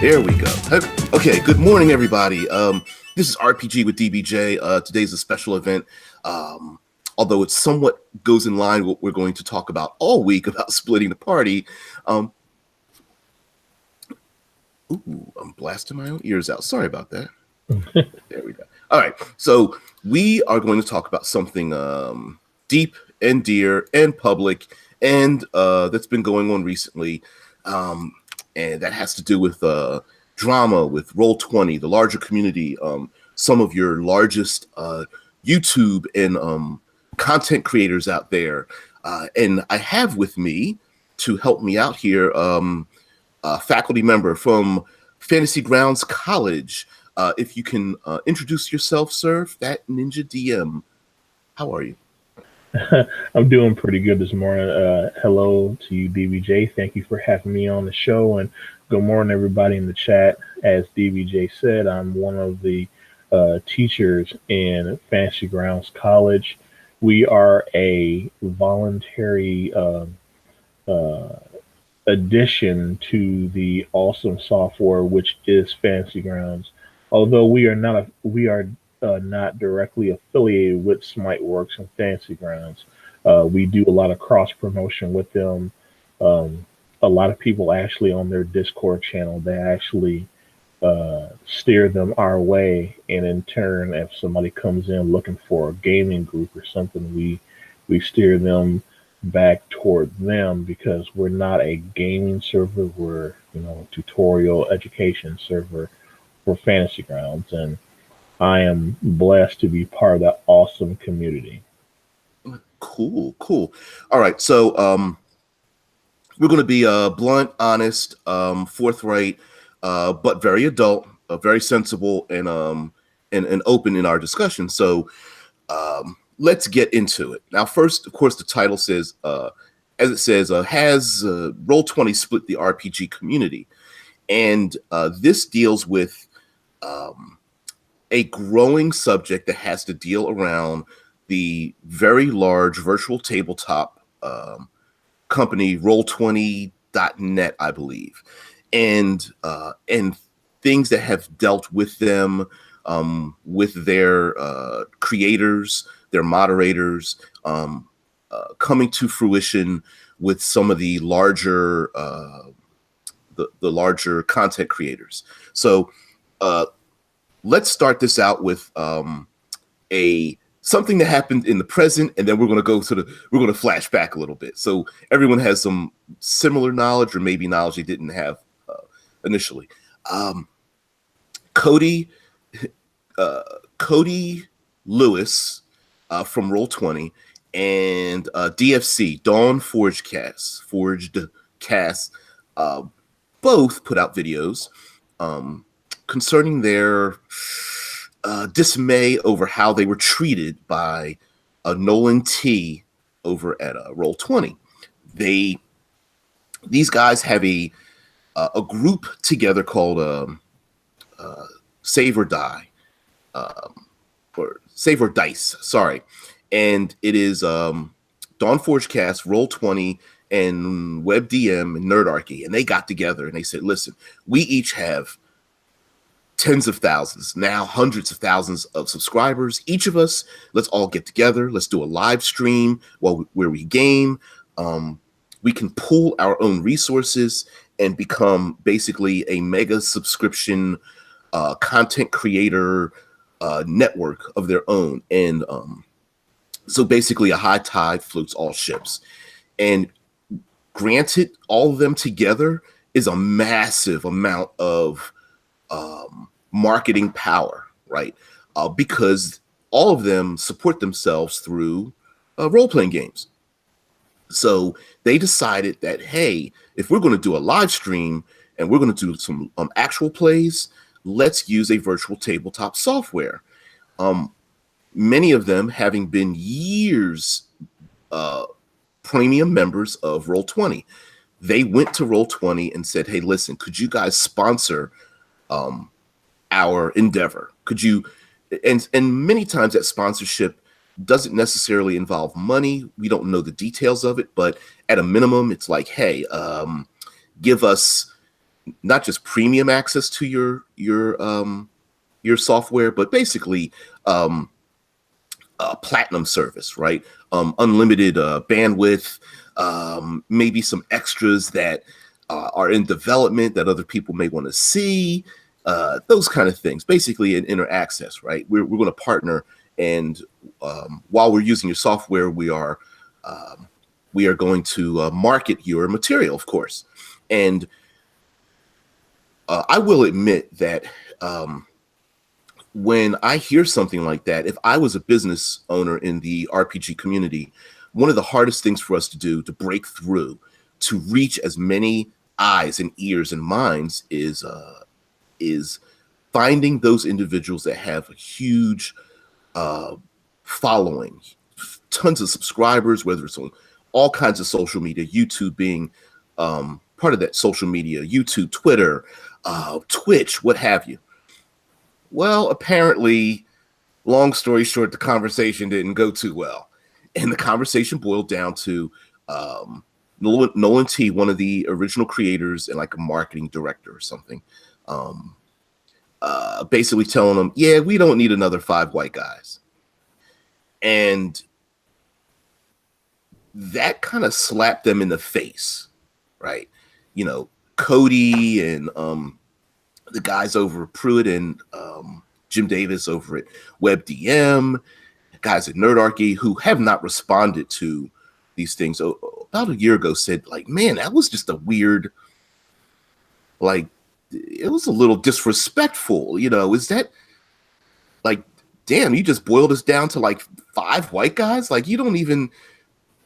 There we go. Okay, good morning, everybody. This is RPG with DBJ. Today's a special event. Although it somewhat goes in line with what we're going to talk about all week about splitting the party. Ooh, I'm blasting my own ears out. Sorry about that. There we go. All right, so we are going to talk about something deep and dear and public and that's been going on recently. And that has to do with drama with Roll20, the larger community, some of your largest YouTube and content creators out there. And I have with me to help me out here a faculty member from Fantasy Grounds College. If you can introduce yourself, sir, Fat Ninja DM. How are you? I'm doing pretty good this morning. Hello to you, DBJ. Thank you for having me on the show, and good morning, everybody in the chat. As DBJ said, I'm one of the teachers in Fantasy Grounds College. We are a voluntary addition to the awesome software, which is Fantasy Grounds. Although we are not directly affiliated with SmiteWorks and Fantasy Grounds. We do a lot of cross promotion with them. A lot of people actually on their Discord channel, they actually steer them our way. And in turn, if somebody comes in looking for a gaming group or something, we steer them back toward them because we're not a gaming server. We're, a tutorial education server for Fantasy Grounds. And I am blessed to be part of that awesome community. Cool. All right, so we're going to be blunt, honest, forthright, but very adult, very sensible, and open in our discussion. So let's get into it. Now, first, of course, the title says, as it says, has Roll20 split the RPG community? And this deals with a growing subject that has to deal around the very large virtual tabletop company Roll20.net, I believe, and things that have dealt with them, with their creators, their moderators, coming to fruition with some of the larger the larger content creators. So let's start this out with something that happened in the present, and then we're going to flash back a little bit, so everyone has some similar knowledge, or maybe knowledge they didn't have initially. Cody Lewis from Roll20 and DFC Dawn Forged Cast both put out videos concerning their dismay over how they were treated by Nolan T over at Roll20. These guys have a group together called Save or Die, or Save or Dice, sorry. And it is Dawn Forge Cast, Roll20, and WebDM and Nerdarchy, and they got together and they said, listen, we each have tens of thousands, now hundreds of thousands of subscribers. Each of us, let's all get together. Let's do a live stream where we game. We can pool our own resources and become basically a mega subscription content creator network of their own. And so basically a high tide floats all ships. And granted, all of them together is a massive amount of marketing power, right? Because all of them support themselves through role-playing games. So they decided that, hey, if we're going to do a live stream and we're going to do some actual plays, let's use a virtual tabletop software. Many of them having been years premium members of Roll20. They went to Roll20 and said, hey, listen, could you guys sponsor our endeavor? Could you? And many times that sponsorship doesn't necessarily involve money. We don't know the details of it, but at a minimum, it's like, hey, give us not just premium access to your software, but basically um, a platinum service, right? Unlimited bandwidth, maybe some extras that are in development that other people may want to see, those kind of things. Basically, an inner access, right? We're going to partner, and while we're using your software, we are going to market your material, of course. And I will admit that when I hear something like that, if I was a business owner in the RPG community, one of the hardest things for us to do to break through, to reach as many eyes and ears and minds is finding those individuals that have a huge uh, following, tons of subscribers, whether it's on all kinds of social media, YouTube being part of that social media, YouTube, Twitter, Twitch, what have you. Well, apparently, long story short, the conversation didn't go too well. And the conversation boiled down to Nolan T, one of the original creators and like a marketing director or something, um, basically telling them, yeah, we don't need another 5 white guys. And that kind of slapped them in the face, right? You know, Cody and the guys over at Pruitt and Jim Davis over at WebDM, guys at Nerdarchy who have not responded to these things. About a year ago said, like, man, that was just a weird, like, it was a little disrespectful. You know, is that like, damn, you just boiled us down to like 5 white guys? Like, you don't even,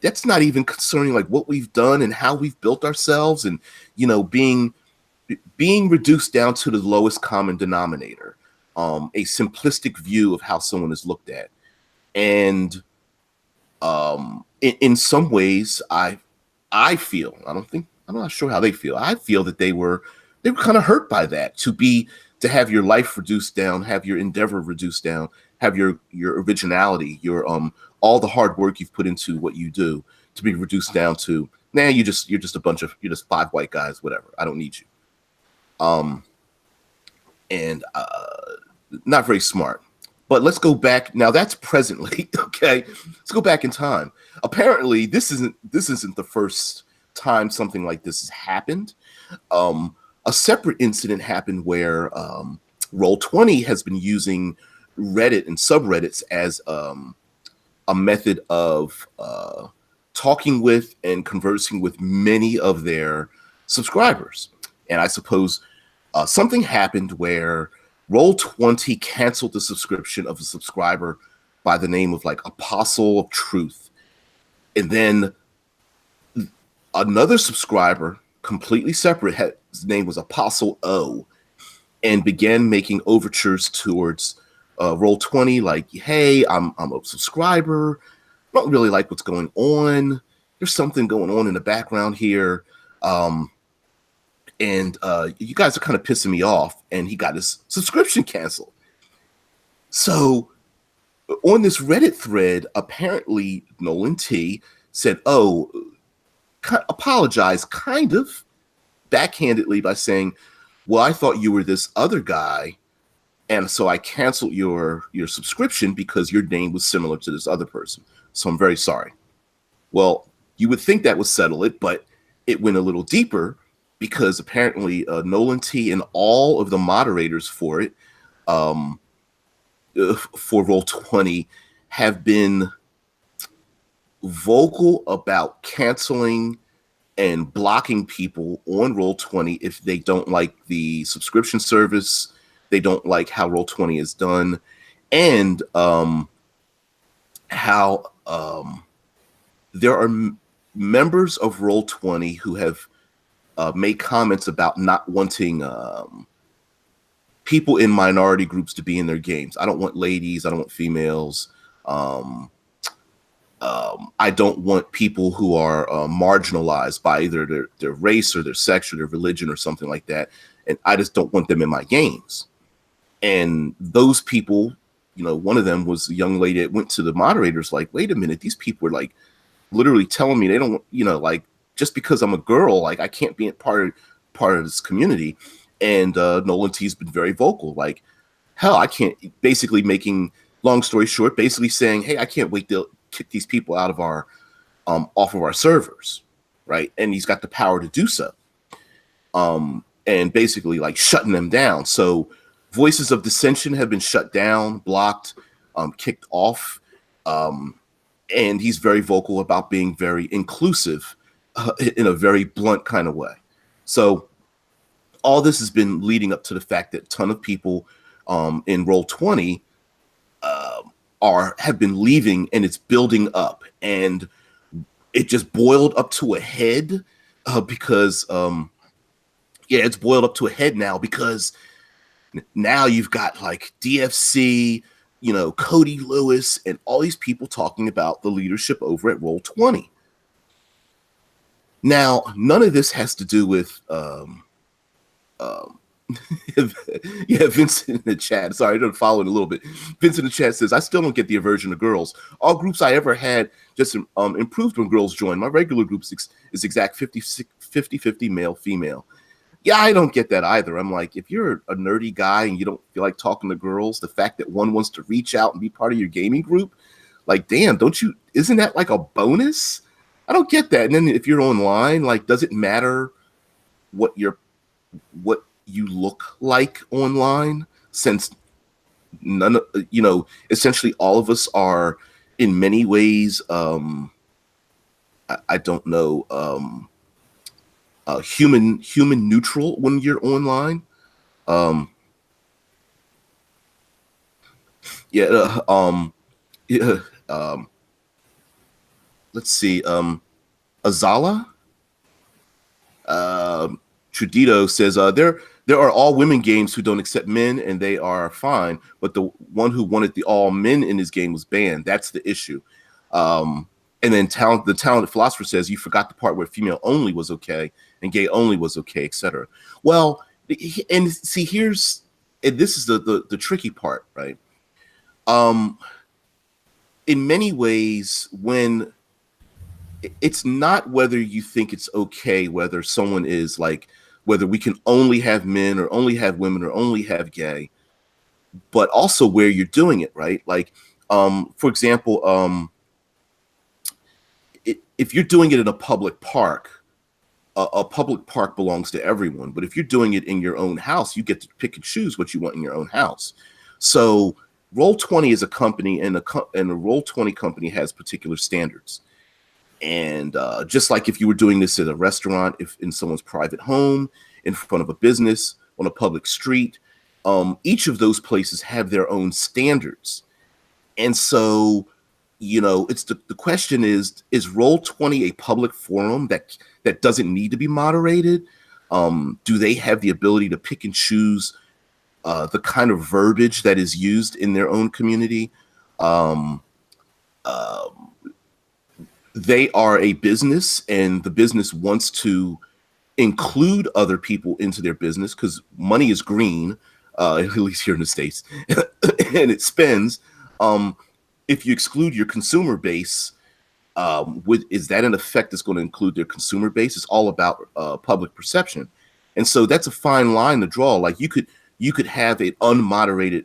that's not even concerning like what we've done and how we've built ourselves and, you know, being reduced down to the lowest common denominator, a simplistic view of how someone is looked at. And in some ways, I feel, I'm not sure how they feel. I feel that they were kind of hurt by that, to have your life reduced down, have your endeavor reduced down, have your originality, your all the hard work you've put into what you do to be reduced down to, nah, you're just you're just 5 white guys, whatever. I don't need you. And not very smart. But let's go back now. That's presently. Okay, let's go back in time. Apparently, this isn't the first time something like this has happened. A separate incident happened where Roll20 has been using Reddit and subreddits as a method of talking with and conversing with many of their subscribers. And I suppose something happened where Roll20 canceled the subscription of a subscriber by the name of like Apostle of Truth. And then another subscriber, completely separate, his name was Apostle O, and began making overtures towards Roll20, like, hey, I'm a subscriber. I don't really like what's going on. There's something going on in the background here. And you guys are kind of pissing me off. And he got his subscription canceled. So on this Reddit thread, apparently Nolan T said, oh, apologize kind of backhandedly by saying, well, I thought you were this other guy, and so I canceled your subscription because your name was similar to this other person. So I'm very sorry. Well, you would think that would settle it, but it went a little deeper, because apparently Nolan T and all of the moderators for it, for Roll20, have been vocal about canceling and blocking people on Roll20 if they don't like the subscription service, they don't like how Roll20 is done, and how there are members of Roll20 who have made comments about not wanting people in minority groups to be in their games. I don't want ladies. I don't want females. I don't want people who are marginalized by either their race or their sex or their religion or something like that. And I just don't want them in my games. And those people, you know, one of them was a young lady that went to the moderators like, wait a minute, these people are like literally telling me they don't, you know, like, just because I'm a girl, like I can't be part part of this community. And Nolan T's been very vocal, like, hell, I can't, basically making, long story short, basically saying, hey, I can't wait to kick these people out of our off of our servers, right? And he's got the power to do so. And basically like shutting them down. So voices of dissension have been shut down, blocked, kicked off. And he's very vocal about being very inclusive in a very blunt kind of way. So all this has been leading up to the fact that a ton of people in Roll20 have been leaving, and it's building up, and it just boiled up to a head because it's boiled up to a head now because now you've got like DFC, Cody Lewis, and all these people talking about the leadership over at Roll20. Now, none of this has to do with Vincent in the chat. Sorry, I don't follow it a little bit. Vincent in the chat says, I still don't get the aversion to girls. All groups I ever had just improved when girls joined. My regular group is exact 50-50 male-female. Yeah, I don't get that either. I'm like, if you're a nerdy guy and you don't feel like talking to girls, the fact that one wants to reach out and be part of your gaming group, like, damn, isn't that like a bonus? I don't get that. And then if you're online, like, does it matter what you look like online, since essentially all of us are in many ways, I don't know, human neutral when you're online. Let's see. Azala Trudito says there are all women games who don't accept men, and they are fine. But the one who wanted the all men in his game was banned. That's the issue. And then the talented philosopher says you forgot the part where female only was okay and gay only was okay, etc. Well, and see, this is the tricky part, right? In many ways, when it's not whether you think it's okay, whether someone is like, whether we can only have men or only have women or only have gay, but also where you're doing it, right? Like, for example, if you're doing it in a public park, a public park belongs to everyone. But if you're doing it in your own house, you get to pick and choose what you want in your own house. So Roll20 is a company, and a Roll20 company has particular standards. And just like if you were doing this at a restaurant, if in someone's private home, in front of a business, on a public street, each of those places have their own standards. And so, it's the question is Roll20 a public forum that doesn't need to be moderated? Do they have the ability to pick and choose the kind of verbiage that is used in their own community? They are a business, and the business wants to include other people into their business because money is green, at least here in the States, and it spends. If you exclude your consumer base, is that an effect that's going to include their consumer base? It's all about public perception. And so that's a fine line to draw. Like you could have an unmoderated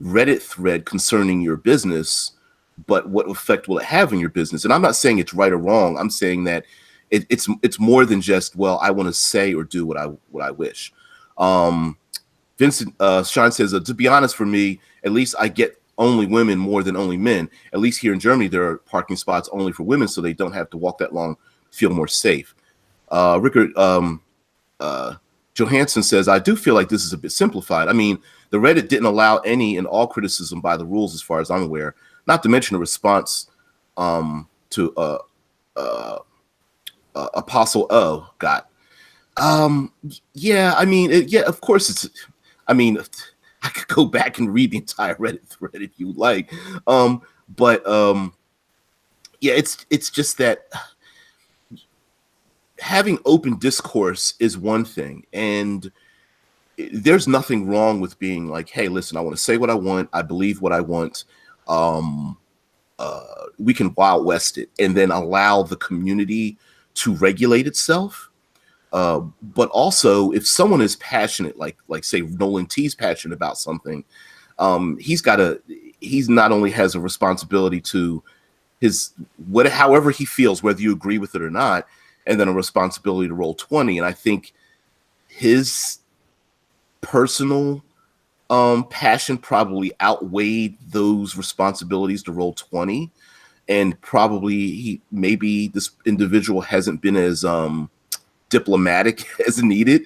Reddit thread concerning your business, but what effect will it have in your business? And I'm not saying it's right or wrong. I'm saying that it's more than just, well, I want to say or do what I wish. Vincent Sean says, to be honest, for me, at least I get only women more than only men. At least here in Germany, there are parking spots only for women, so they don't have to walk that long, feel more safe. Rickard Johansson says, I do feel like this is a bit simplified. I mean, the Reddit didn't allow any and all criticism by the rules, as far as I'm aware, not to mention a response to Apostle O got. Yeah, I mean, of course it's, I mean, I could go back and read the entire Reddit thread if you like. But it's just that having open discourse is one thing, and there's nothing wrong with being like, hey, listen, I want to say what I want, I believe what I want. We can Wild West it and then allow the community to regulate itself. But also, if someone is passionate, like say Nolan T's passionate about something, he's not only has a responsibility to however he feels, whether you agree with it or not, and then a responsibility to Roll20. And I think his personal passion probably outweighed those responsibilities to Roll20, and probably maybe this individual hasn't been as diplomatic as needed,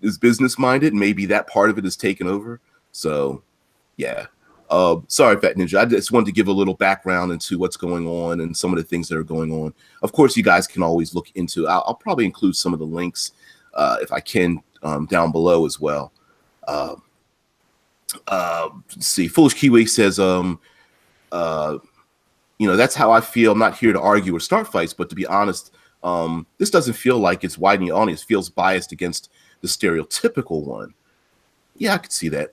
is business minded. Maybe that part of it is taken over. So yeah. Sorry, Fat Ninja. I just wanted to give a little background into what's going on and some of the things that are going on. Of course, you guys can always look into. I'll probably include some of the links if I can down below as well. Let's see. Foolish Kiwi says, that's how I feel. I'm not here to argue or start fights, but to be honest, this doesn't feel like it's widening the audience. It feels biased against the stereotypical one. Yeah, I could see that.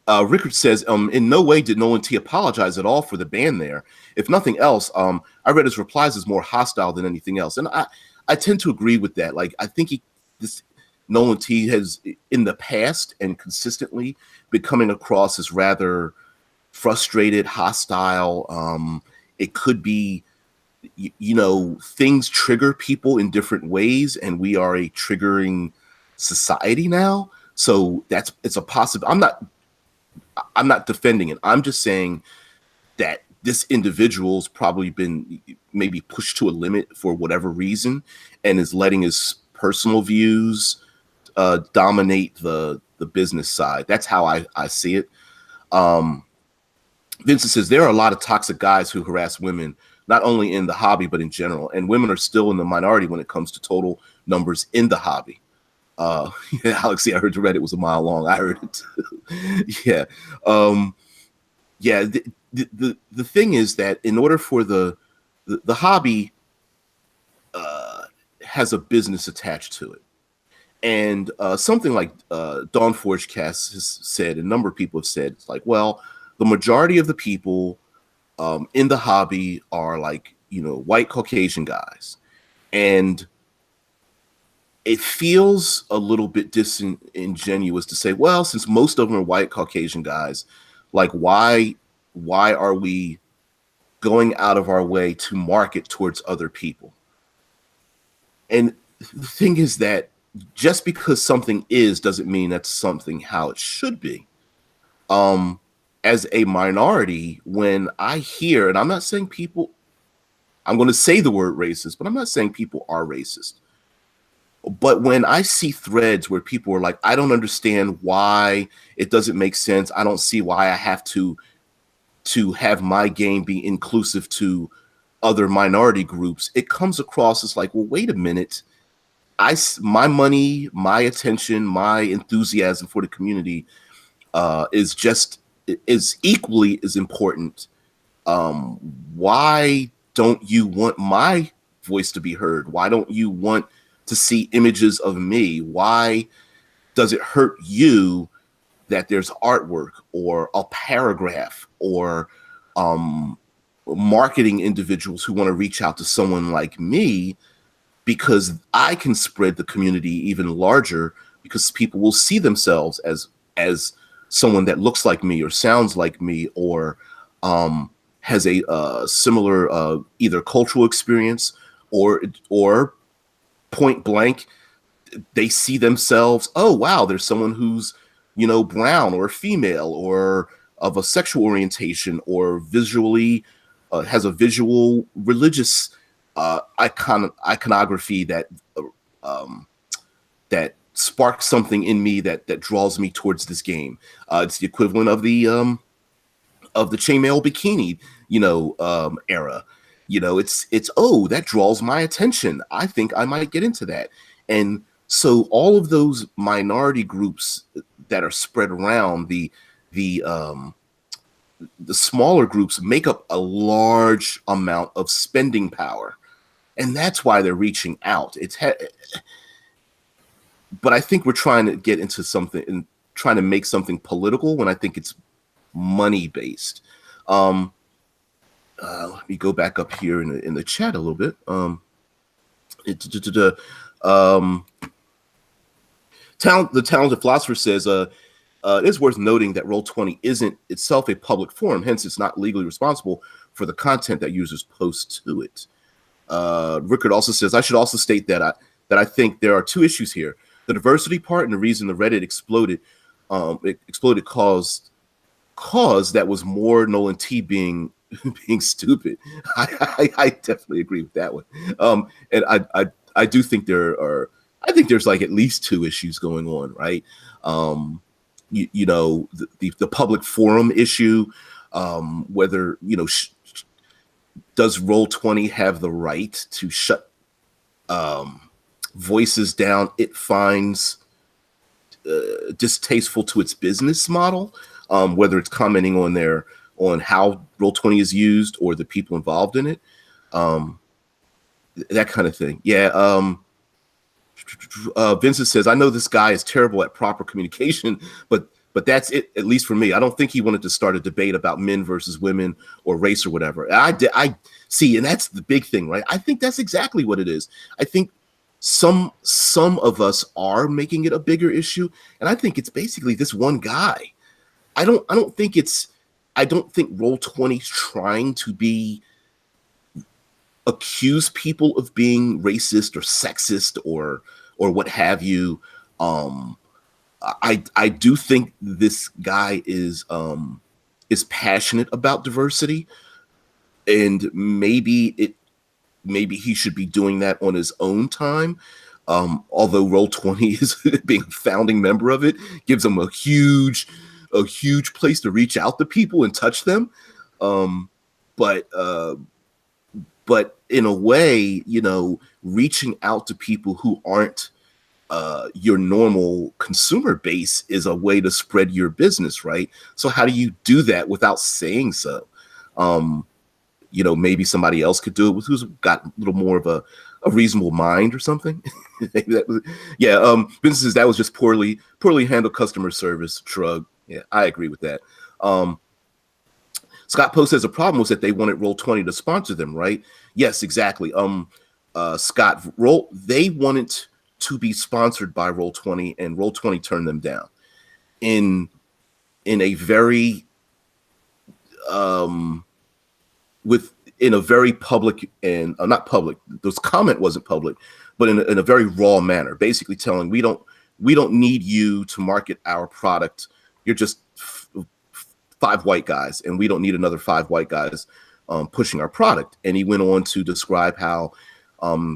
Rickard says, in no way did Nolan T apologize at all for the ban there. If nothing else, I read his replies as more hostile than anything else. And I tend to agree with that. Like, I think Nolan T has, in the past and consistently, been coming across as rather frustrated, hostile. It could be, things trigger people in different ways, and we are a triggering society now. So it's a possible. I'm not defending it. I'm just saying that this individual's probably been maybe pushed to a limit for whatever reason, and is letting his personal views dominate the business side. That's how I see it. Vincent says there are a lot of toxic guys who harass women, not only in the hobby but in general, and women are still in the minority when it comes to total numbers in the hobby. Alex, I heard you read it was a mile long. I heard it too. Yeah. The thing is that in order for the hobby has a business attached to it. And something like Dawn Forge Cast has said, a number of people have said, it's like, well, the majority of the people in the hobby are like, white Caucasian guys. And it feels a little bit disingenuous to say, well, since most of them are white Caucasian guys, like why are we going out of our way to market towards other people? And the thing is that just because something is doesn't mean that's something how it should be. As a minority, when I hear, and I'm not saying people, I'm going to say the word racist, but I'm not saying people are racist. But when I see threads where people are like, I don't understand why it doesn't make sense. I don't see why I have to have my game be inclusive to other minority groups. It comes across as like, well, wait a minute. My money, my attention, my enthusiasm for the community is equally as important. Why don't you want my voice to be heard? Why don't you want to see images of me? Why does it hurt you that there's artwork or a paragraph or marketing individuals who want to reach out to someone like me, because I can spread the community even larger, because people will see themselves as someone that looks like me or sounds like me or has a similar either cultural experience or point blank, they see themselves, oh, wow, there's someone who's, brown or female or of a sexual orientation or visually has a visual religious iconography that sparks something in me that draws me towards this game. It's the equivalent of the chainmail bikini, era. It's oh, that draws my attention. I think I might get into that. And so all of those minority groups that are spread around, the smaller groups make up a large amount of spending power. And that's why they're reaching out. But I think we're trying to get into something and trying to make something political when I think it's money based. Let me go back up here in the chat a little bit. Um, the talented philosopher says, it is worth noting that Roll20 isn't itself a public forum, hence it's not legally responsible for the content that users post to it. Rickard also says, I should also state that I think there are two issues here. The diversity part and the reason the Reddit exploded, cause that was more Nolan T being stupid. I definitely agree with that one. And I do think I think there's like at least two issues going on, right? You know, the public forum issue, whether, you know, does Roll20 have the right to shut voices down it finds distasteful to its business model, whether it's commenting on how Roll20 is used or the people involved in it, that kind of thing. Yeah. Vincent says, I know this guy is terrible at proper communication, but that's it, at least for me. I don't think he wanted to start a debate about men versus women or race or whatever. I see, and that's the big thing, right? I think that's exactly what it is. I think some of us are making it a bigger issue, and I think it's basically this one guy. I don't think Roll20's trying to accuse people of being racist or sexist or what have you. I do think this guy is passionate about diversity, and maybe he should be doing that on his own time. Although Roll20 is being a founding member of it, gives him a huge place to reach out to people and touch them. But in a way, you know, reaching out to people who aren't your normal consumer base is a way to spread your business, right? So how do you do that without saying so? You know, maybe somebody else could do it who's got a little more of a reasonable mind or something. Yeah. Vincent says that was just poorly handled customer service. Shrug. Yeah, I agree with that. Scott Poe says the problem was that they wanted Roll20 to sponsor them, right? Yes, exactly. Scott, they wanted to be sponsored by Roll20, and Roll20 turned them down in a very in a very public and not public. This comment wasn't public, but in a very raw manner, basically telling we don't need you to market our product. You're just five white guys, and we don't need another five white guys pushing our product. And he went on to describe how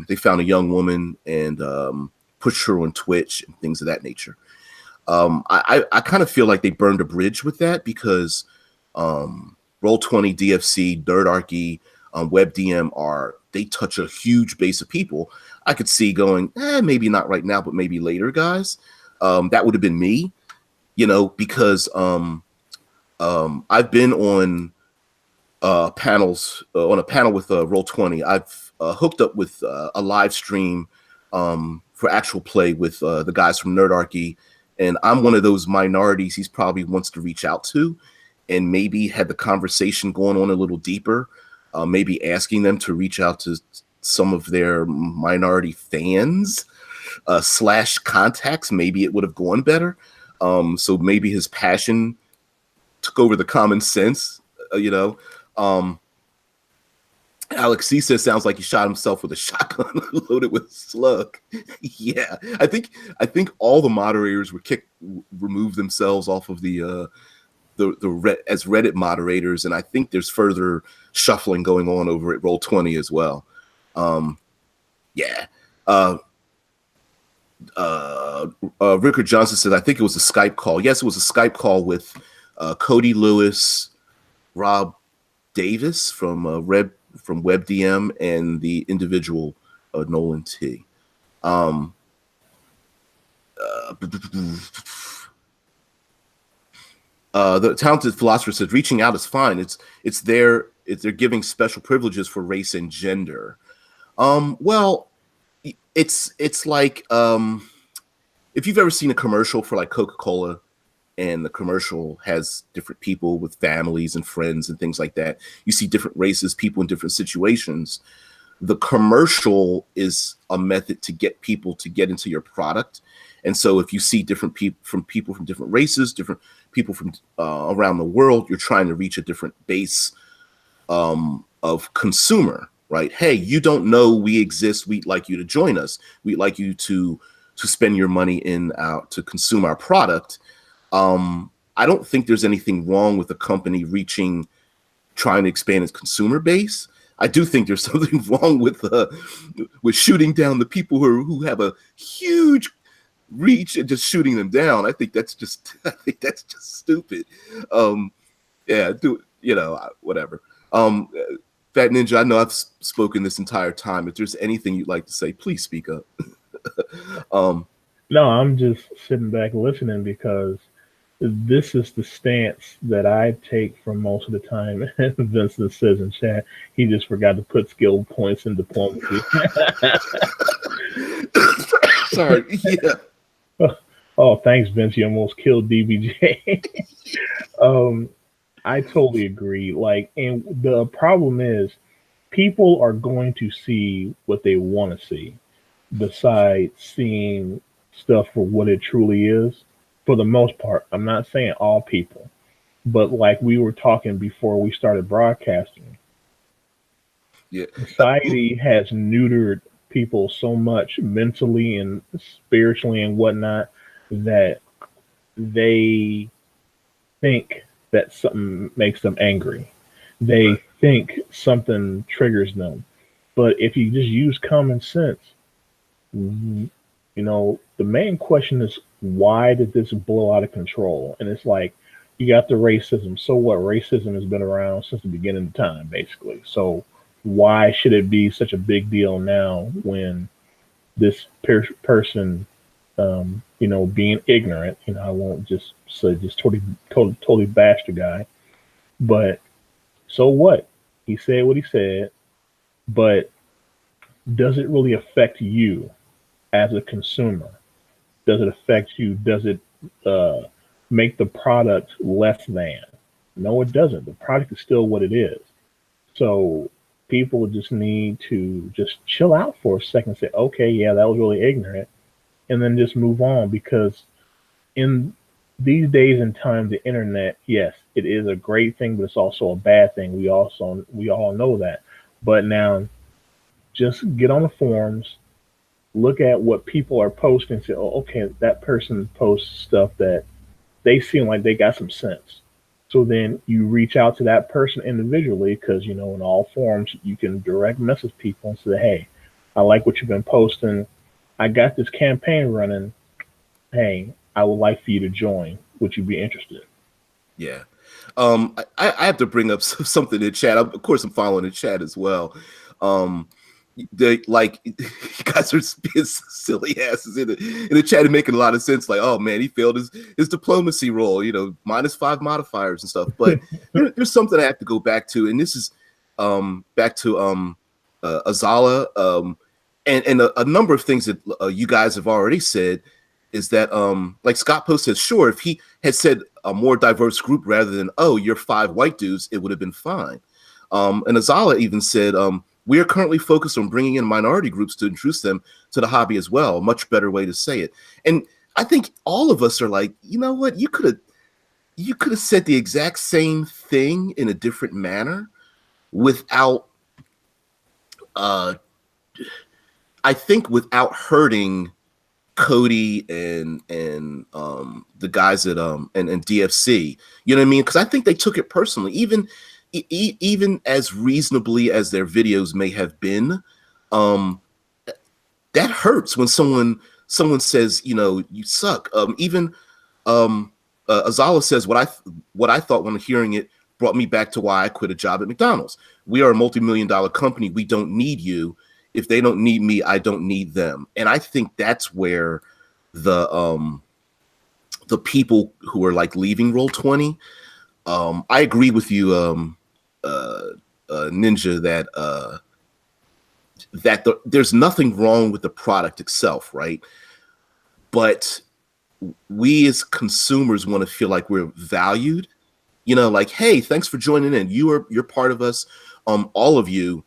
they found a young woman and pushed her on Twitch and things of that nature. I kind of feel like they burned a bridge with that because Roll20, DFC, Nerdarchy, WebDM they touch a huge base of people. I could see going, maybe not right now, but maybe later, guys. That would have been me, you know, because I've been on panels, on a panel with Roll20. I've hooked up with a live stream for actual play with the guys from Nerdarchy, and I'm one of those minorities he's probably wants to reach out to and maybe had the conversation going on a little deeper, maybe asking them to reach out to some of their minority fans / contacts. Maybe it would have gone better. So maybe his passion took over the common sense, you know. Alex C says sounds like he shot himself with a shotgun loaded with slug. Yeah, I think all the moderators were removed themselves off of the as Reddit moderators, and I think there's further shuffling going on over at Roll20 as well. Yeah. Rickard Johnson said, I think it was a Skype call. Yes, it was a Skype call with Cody Lewis, Rob Davis from WebDM, and the individual Nolan T. The talented philosopher says reaching out is fine. They're giving special privileges for race and gender. Well, it's like if you've ever seen a commercial for like Coca-Cola, and the commercial has different people with families and friends and things like that. You see different races, people in different situations. The commercial is a method to get people to get into your product. And so if you see different people from different races, different people from around the world, you're trying to reach a different base of consumer, right? Hey, you don't know we exist. We'd like you to join us. We'd like you to spend your money to consume our product. I don't think there's anything wrong with a company trying to expand its consumer base. I do think there's something wrong with shooting down the people who have a huge reach and just shooting them down. I think that's just stupid. Yeah, whatever. Fat Ninja, I know I've spoken this entire time. If there's anything you'd like to say, please speak up. No, I'm just sitting back listening because this is the stance that I take for most of the time. And Vincent says in chat, he just forgot to put skill points in diplomacy. Sorry. Yeah. Oh, thanks, Vince. You almost killed DBJ. I totally agree. Like, and the problem is, people are going to see what they want to see, besides seeing stuff for what it truly is. For the most part, I'm not saying all people, but like we were talking before we started broadcasting, Yeah. society has neutered people so much mentally and spiritually and whatnot that they think that something makes them angry. They Right. think something triggers them. But if you just use common sense, the main question is, why did this blow out of control? And it's like, you got the racism. So what? Racism has been around since the beginning of time, basically. So why should it be such a big deal now when this person, being ignorant, I won't just say just totally bash the guy, but so what? He said what he said, but does it really affect you as a consumer? Does it affect you? Does it uh, make the product less than? No, it doesn't. The product is still what it is. So people just need to just chill out for a second and say, okay, yeah, that was really ignorant, and then just move on. Because in these days and times, the internet, yes, it is a great thing, but it's also a bad thing. We all know that. But now, just get on the forums, look at what people are posting, and say, oh, okay, that person posts stuff that they seem like they got some sense. So then you reach out to that person individually because, in all forums, you can direct message people and say, hey, I like what you've been posting. I got this campaign running. Hey, I would like for you to join. Would you be interested? Yeah. I have to bring up something in chat. Of course, I'm following the chat as well. Um, you guys are being silly asses in the chat and making a lot of sense. Like, oh man, he failed his diplomacy role. -5 modifiers and stuff. But there's something I have to go back to, and this is back to Azala and a number of things that you guys have already said. Is that like Scott Post says, sure, if he had said a more diverse group rather than, oh, you're 5 white dudes, it would have been fine. And Azala even said, we are currently focused on bringing in minority groups to introduce them to the hobby as well. A much better way to say it. And I think all of us are like, you know what? You could have said the exact same thing in a different manner without, I think, without hurting Cody and the guys at and DFC. You know what I mean? Because I think they took it personally, even as reasonably as their videos may have been. That hurts when someone says, you suck. Even Azala says, what I thought when hearing it brought me back to why I quit a job at McDonald's. We are a multi-million-dollar company. We don't need you. If they don't need me, I don't need them. And I think that's where the people who are like leaving Roll20, I agree with you, Ninja, that there's nothing wrong with the product itself, right? But we as consumers want to feel like we're valued. Like, hey, thanks for joining in. You're part of us. All of you.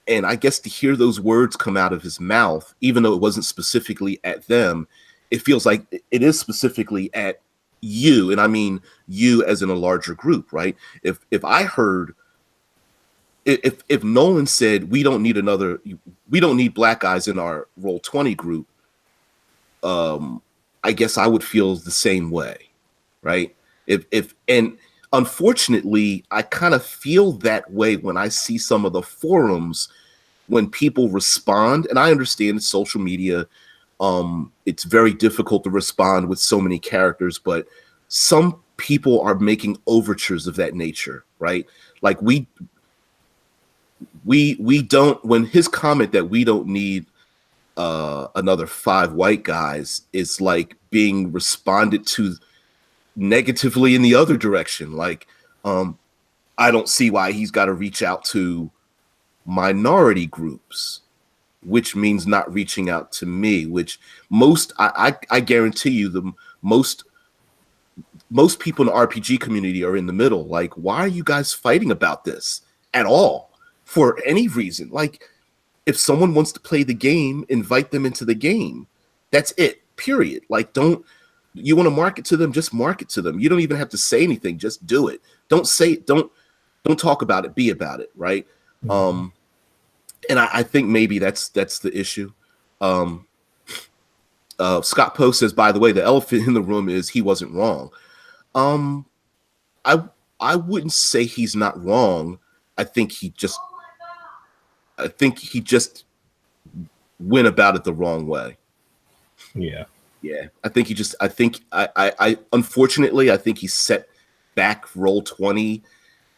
And I guess to hear those words come out of his mouth, even though it wasn't specifically at them, it feels like it is specifically at you. And I mean you as in a larger group, right? If I heard, if Nolan said we don't need black guys in our Roll20 group, I guess I would feel the same way, right? If and unfortunately, I kind of feel that way when I see some of the forums when people respond, and I understand social media, it's very difficult to respond with so many characters, but some people are making overtures of that nature, right? Like we don't, when his comment that we don't need another 5 white guys is like being responded to negatively in the other direction. Like, I don't see why he's got to reach out to minority groups, which means not reaching out to me, which I guarantee you the most people in the RPG community are in the middle. Like, why are you guys fighting about this at all for any reason? Like, if someone wants to play the game, invite them into the game. That's it, period. Like, don't, you want to market to them, just market to them. You don't even have to say anything, just do it. Don't talk about it, be about it, right? Mm-hmm. And I think maybe that's the issue. Scott Post says, by the way, the elephant in the room is he wasn't wrong. Um, I I wouldn't say he's not wrong. I think he just went about it the wrong way. Yeah. Yeah, I unfortunately, I think he set back Roll20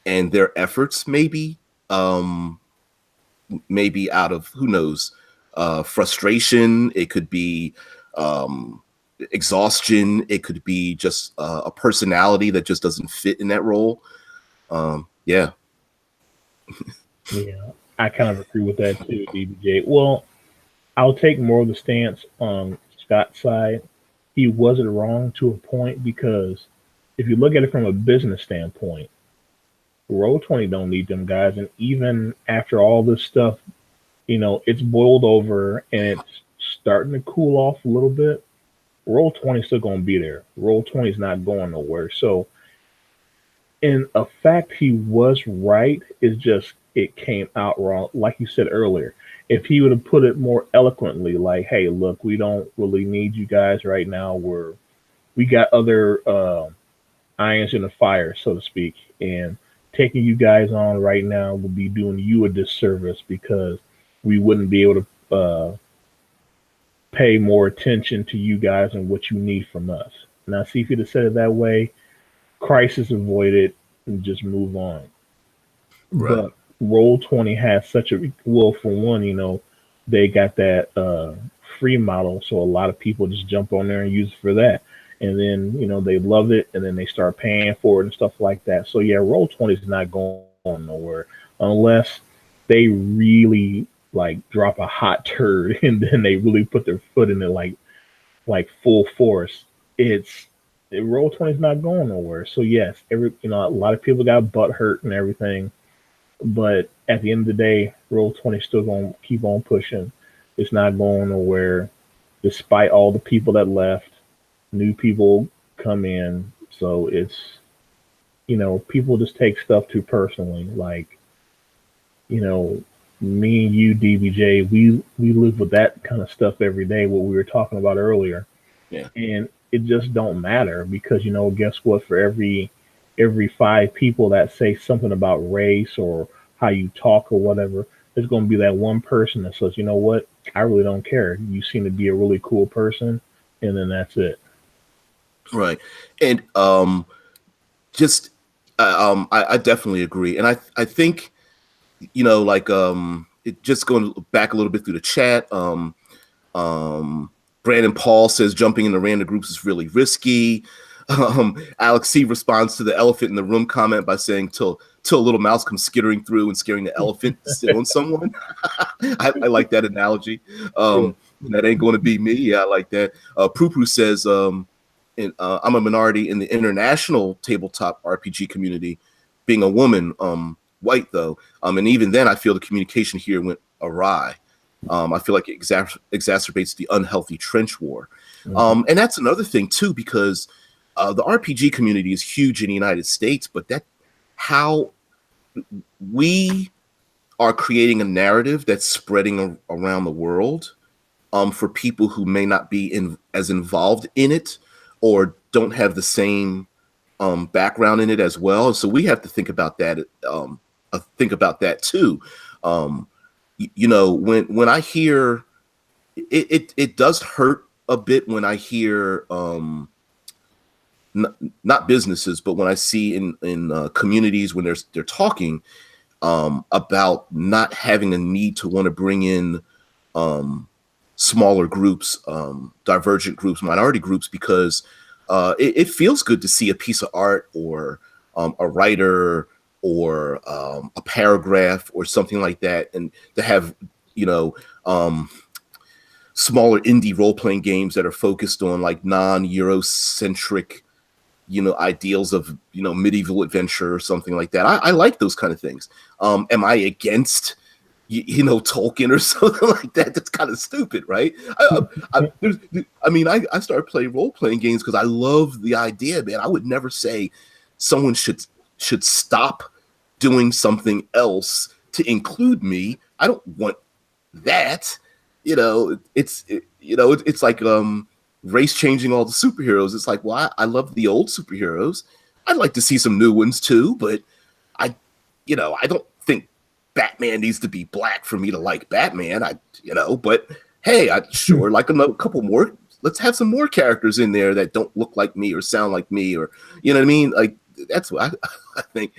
and their efforts, maybe out of, who knows, frustration. It could be exhaustion. It could be just a personality that just doesn't fit in that role. Yeah. Yeah. I kind of agree with that too, DBJ. Well, I'll take more of the stance on Scott's side. He wasn't wrong to a point because if you look at it from a business standpoint, Roll20 don't need them guys, and even after all this stuff, it's boiled over and it's starting to cool off a little bit. Roll20 is still going to be there. Roll20 is not going nowhere. So, in effect, he was right. It's just it came out wrong. Like you said earlier, if he would have put it more eloquently, like, "Hey, look, we don't really need you guys right now. We got other irons in the fire, so to speak, and taking you guys on right now would be doing you a disservice because we wouldn't be able to pay more attention to you guys and what you need from us." Now, see, if you'd have said it that way, crisis avoided and just move on. Right. But Roll20 has such a, well, for one, they got that free model, so a lot of people just jump on there and use it for that. And then, they love it, and then they start paying for it and stuff like that. So yeah, Roll20 is not going nowhere unless they really like drop a hot turd and then they really put their foot in it like full force. It's Roll20 is not going nowhere. So yes, a lot of people got butt hurt and everything, but at the end of the day, Roll20 is still going to keep on pushing. It's not going nowhere, despite all the people that left. New people come in, so it's people just take stuff too personally. Like me and you, DBJ, we live with that kind of stuff every day. What we were talking about earlier, Yeah. and it just don't matter because guess what? For every 5 people that say something about race or how you talk or whatever, there's going to be that one person that says, you know what? I really don't care. You seem to be a really cool person, and then that's it. Right. And just I definitely agree. And I think, like, it just going back a little bit through the chat. Brandon Paul says jumping into random groups is really risky. Alex C responds to the elephant in the room comment by saying, till a little mouse comes skittering through and scaring the elephant to sit on someone. I like that analogy. Yeah. That ain't going to be me. Yeah, I like that. Poo Poo says, I'm a minority in the international tabletop RPG community, being a woman, white though. And even then, I feel the communication here went awry. I feel like it exacerbates the unhealthy trench war. And that's another thing too, because the RPG community is huge in the United States, but that how we are creating a narrative that's spreading around the world for people who may not be as involved in it or don't have the same background in it as well. So we have to think about that. Too. You know, when I hear it does hurt a bit when I hear not businesses, but when I see in communities when they're talking about not having a need to want to bring in smaller groups, divergent groups, minority groups, because it feels good to see a piece of art or a writer or a paragraph or something like that, and to have, you know, smaller indie role-playing games that are focused on like non-Eurocentric, you know, ideals of, you know, medieval adventure or something like that. I like those kind of things. Am I against, you know, Tolkien or something like that? That's kind of stupid, right? I started playing role-playing games because I love the idea, man. I would never say someone should stop doing something else to include me. I don't want that. You know, it's like race changing all the superheroes. It's like, well, I love the old superheroes. I'd like to see some new ones too, but I don't think Batman needs to be black for me to like Batman. But hey, I sure like a couple more. Let's have some more characters in there that don't look like me or sound like me, or you know what I mean? Like that's what I think.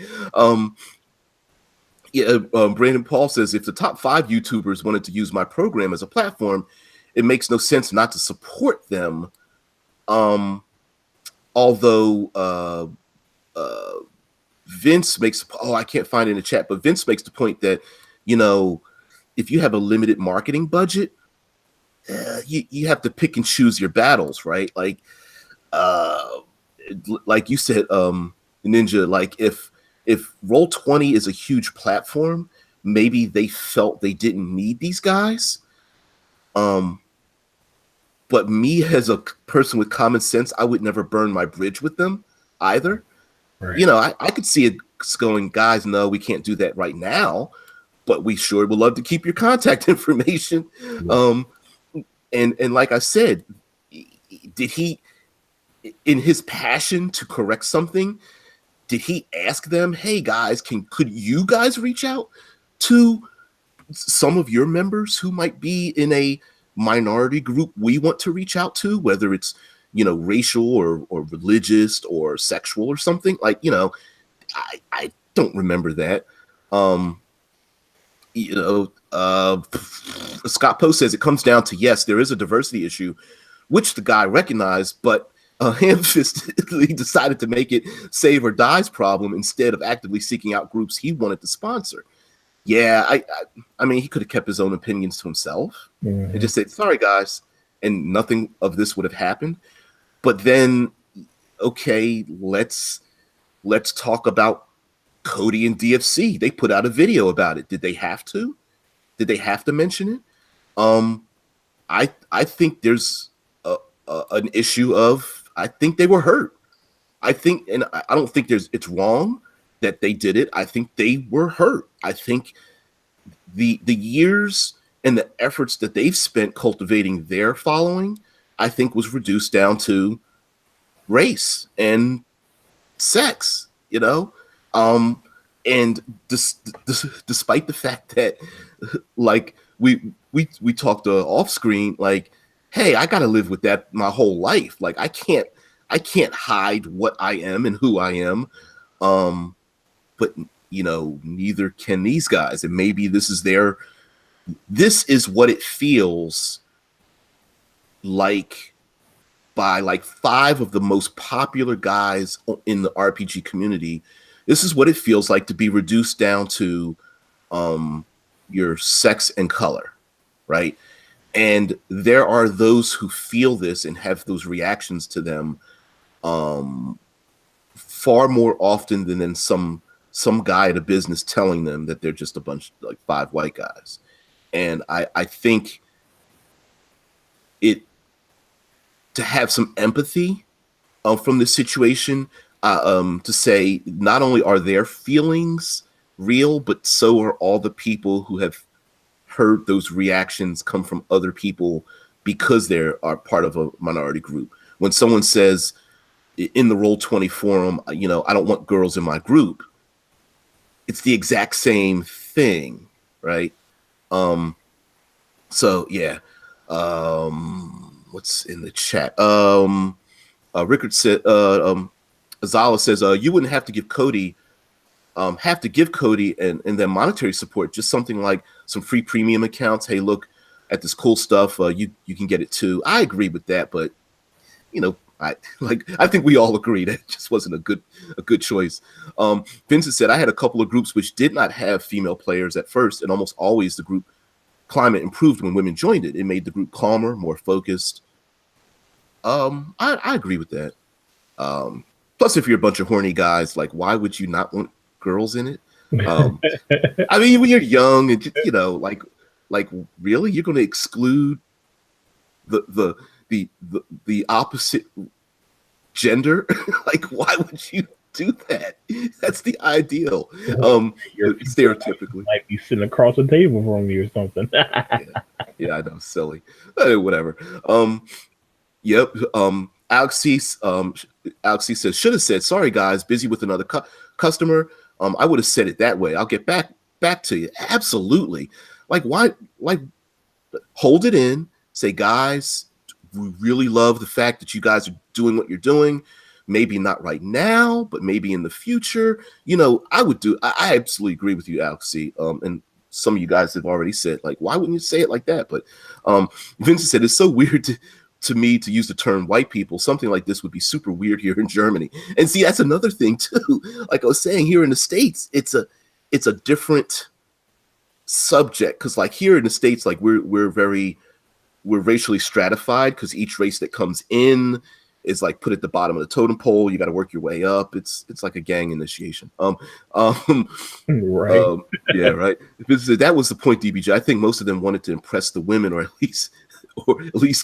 Brandon Paul says, if the top 5 YouTubers wanted to use my program as a platform, it makes no sense not to support them. Although Vince makes, I can't find it in the chat, but Vince makes the point that, you know, if you have a limited marketing budget, you have to pick and choose your battles, right? Like you said, Ninja, like if Roll20 is a huge platform, maybe they felt they didn't need these guys. But me as a person with common sense, I would never burn my bridge with them either. Right. You know, I could see it going, guys, no, we can't do that right now, but we sure would love to keep your contact information. Yeah. And like I said, did he, in his passion to correct something, did he ask them, hey guys, could you guys reach out to some of your members who might be in a minority group we want to reach out to, whether it's, you know, racial or religious or sexual or something? Like, you know, I don't remember that. Scott Post says it comes down to, yes, there is a diversity issue, which the guy recognized, but ham-fistedly decided to make it save or die's problem instead of actively seeking out groups he wanted to sponsor. Yeah, I mean, he could have kept his own opinions to himself and just said, sorry, guys, and nothing of this would have happened. But then, okay, let's talk about Cody and DFC. They put out a video about it. Did they have to? Did they have to mention it? I think there's an issue of, I think they were hurt. I think, and I don't think it's wrong that they did it. I think they were hurt. I think the years and the efforts that they've spent cultivating their following, I think, was reduced down to race and sex, you know? And despite the fact that, like, we talked off screen, like, hey, I got to live with that my whole life. Like, I can't hide what I am and who I am. But, you know, neither can these guys. And maybe this is what it feels like by like 5 of the most popular guys in the RPG community. This is what it feels like to be reduced down to your sex and color, right? And there are those who feel this and have those reactions to them far more often than in some some guy at a business telling them that they're just a bunch like 5 white guys. And I think it to have some empathy from this situation, to say not only are their feelings real, but so are all the people who have heard those reactions come from other people because they are part of a minority group. When someone says in the Roll20 forum, you know, I don't want girls in my group, it's the exact same thing, right? So yeah. What's in the chat? Rickard said, Azala says, you wouldn't have to give Cody and then monetary support, just something like some free premium accounts. Hey, look at this cool stuff. You can get it too. I agree with that, but you know, I think we all agree that it just wasn't a good choice. Vincent said, I had a couple of groups which did not have female players at first, and almost always the group climate improved when women joined it. It made the group calmer, more focused. I agree with that. Plus, if you're a bunch of horny guys, like, why would you not want girls in it? I mean, when you're young and you know, like really, you're going to exclude the opposite gender? Like, why would you do that? That's the ideal. Stereotypically, might be sitting across the table from you or something. yeah, I know, silly. Whatever. Yep. Alexi says, should have said, sorry guys, busy with another customer. I would have said it that way. I'll get back to you. Absolutely. Like, why? Like, hold it in. Say, guys, we really love the fact that you guys are doing what you're doing. Maybe not right now, but maybe in the future. You know, I absolutely agree with you, Alexi. And some of you guys have already said, like, why wouldn't you say it like that? But Vincent said, it's so weird to me to use the term white people. Something like this would be super weird here in Germany. And see, that's another thing too. Like I was saying, here in the States, it's a different subject, because like here in the States, like we're racially stratified, because each race that comes in is like put at the bottom of the totem pole. You got to work your way up. It's like a gang initiation. Right. Yeah, right. That was the point, DBJ. I think most of them wanted to impress the women, or at least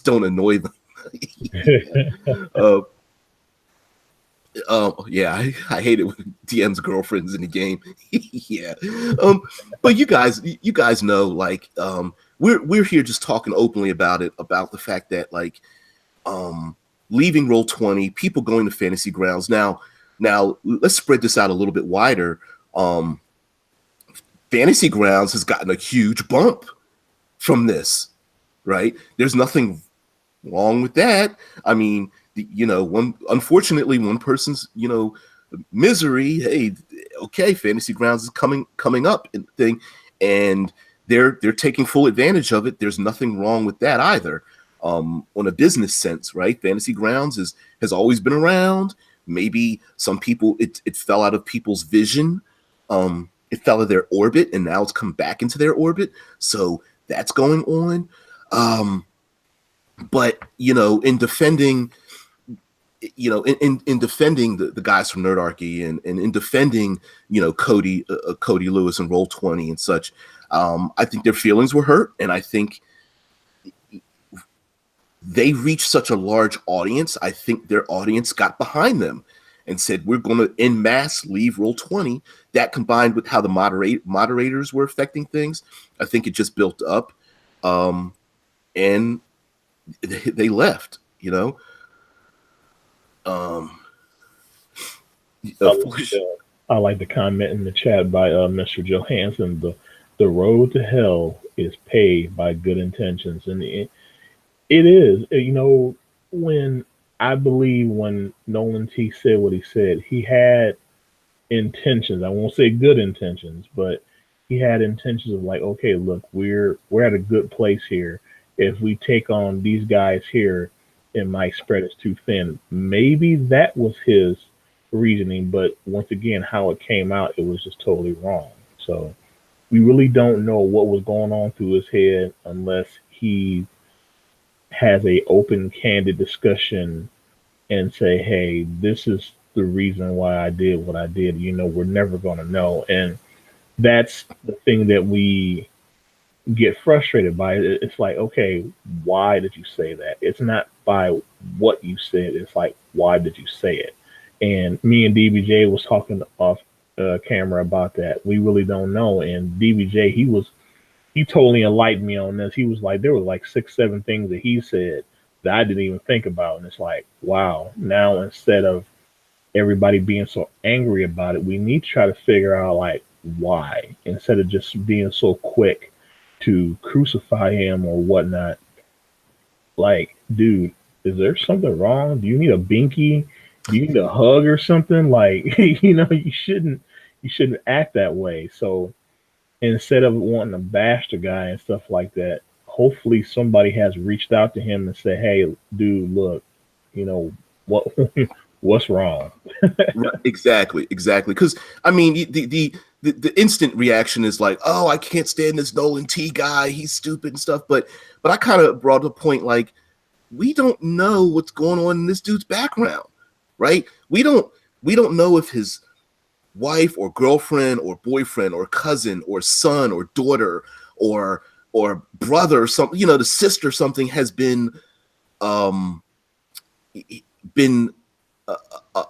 don't annoy them. Yeah, I hate it when DM's girlfriend's in the game. Yeah. But you guys know, like, we're here just talking openly about it, about the fact that, like, leaving Roll20, people going to Fantasy Grounds. Now let's spread this out a little bit wider. Fantasy Grounds has gotten a huge bump from this, right? There's nothing wrong with that. I mean, you know, unfortunately, one person's, you know, misery. Hey, okay, Fantasy Grounds is coming up and thing, and they're taking full advantage of it. There's nothing wrong with that either. On a business sense, right? Fantasy Grounds has always been around. Maybe some people, it fell out of people's vision. It fell out of their orbit, and now it's come back into their orbit. So that's going on. But you know, in defending, you know, in defending the guys from Nerdarchy, and in defending, you know, Cody Lewis and Roll20 and such, I think their feelings were hurt, and I think they reached such a large audience. I think their audience got behind them and said, we're going to en masse leave Roll20. That, combined with how the moderators were affecting things, I think it just built up, and they left, you know. I like the comment in the chat by Mr. Johansson. The road to hell is paved by good intentions, and it is. You know, when Nolan T said what he said, he had intentions. I won't say good intentions, but he had intentions of, like, okay, look, we're at a good place here. If we take on these guys here, it might spread us too thin. Maybe that was his reasoning, but once again, how it came out, it was just totally wrong. So we really don't know what was going on through his head unless he has a open, candid discussion and say, hey, this is the reason why I did what I did. We're never going to know. And that's the thing that we get frustrated by. It's like, okay, why did you say that? It's not by what you said. It's like, why did you say it? And me and DBJ was talking off camera about that. We really don't know. And DBJ, he totally enlightened me on this. He was like, there were like 6, 7 things that he said that I didn't even think about. And it's like, wow. Now instead of everybody being so angry about it, we need to try to figure out like why, instead of just being so quick to crucify him or whatnot. Like, dude, is there something wrong? Do you need a binky? Do you need a hug or something? Like, you shouldn't act that way. So instead of wanting to bash the guy and stuff like that, hopefully somebody has reached out to him and said, "Hey, dude, look, what what's wrong?" Right, exactly, exactly. Because I mean, the instant reaction is like, "Oh, I can't stand this Nolan T guy. He's stupid and stuff." But I kind of brought the point like, we don't know what's going on in this dude's background, right? We don't know if his wife or girlfriend or boyfriend or cousin or son or daughter or brother or something, the sister or something has um been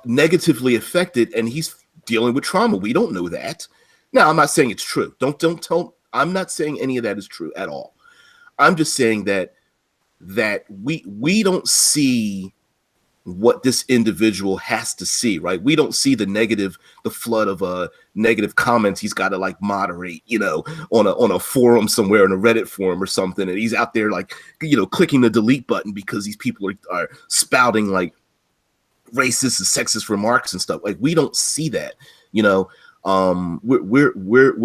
negatively affected, and he's dealing with trauma. We don't know that. Now, I'm not saying it's true. Don't tell. I'm not saying any of that is true at all. I'm just saying that we don't see what this individual has to see, right? We don't see the flood of negative comments he's got to like moderate, on a forum somewhere, in a Reddit forum or something, and he's out there like, clicking the delete button because these people are spouting like racist and sexist remarks and stuff. Like, we don't see that, we're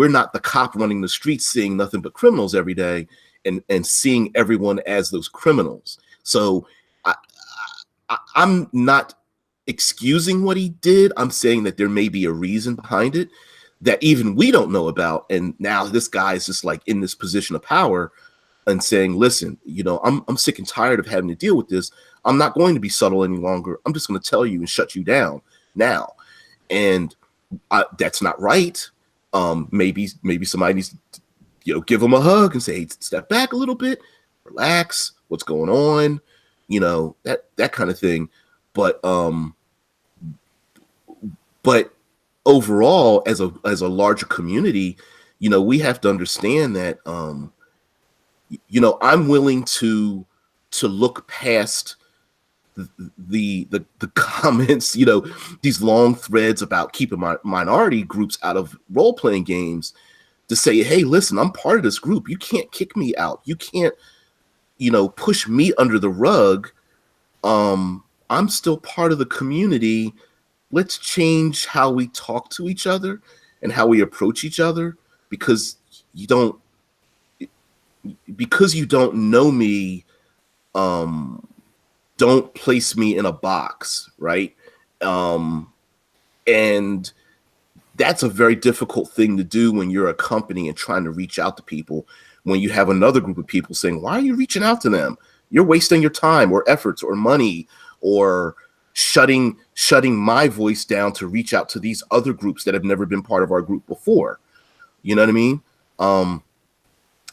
not the cop running the streets seeing nothing but criminals every day and seeing everyone as those criminals. So I'm not excusing what he did. I'm saying that there may be a reason behind it that even we don't know about. And now this guy is just like in this position of power and saying, listen, I'm sick and tired of having to deal with this. I'm not going to be subtle any longer. I'm just going to tell you and shut you down now. And that's not right. Maybe somebody needs to, give him a hug and say, hey, step back a little bit, relax. What's going on? That kind of thing. But overall, as a larger community, we have to understand that I'm willing to look past the comments, these long threads about keeping minority groups out of role-playing games, to say, hey, listen, I'm part of this group. You can't kick me out. You can't, push me under the rug. I'm still part of the community. Let's change how we talk to each other and how we approach each other, because you don't know me. Don't place me in a box, right? And that's a very difficult thing to do when you're a company and trying to reach out to people, when you have another group of people saying, why are you reaching out to them? You're wasting your time or efforts or money, or shutting my voice down to reach out to these other groups that have never been part of our group before. You know what I mean?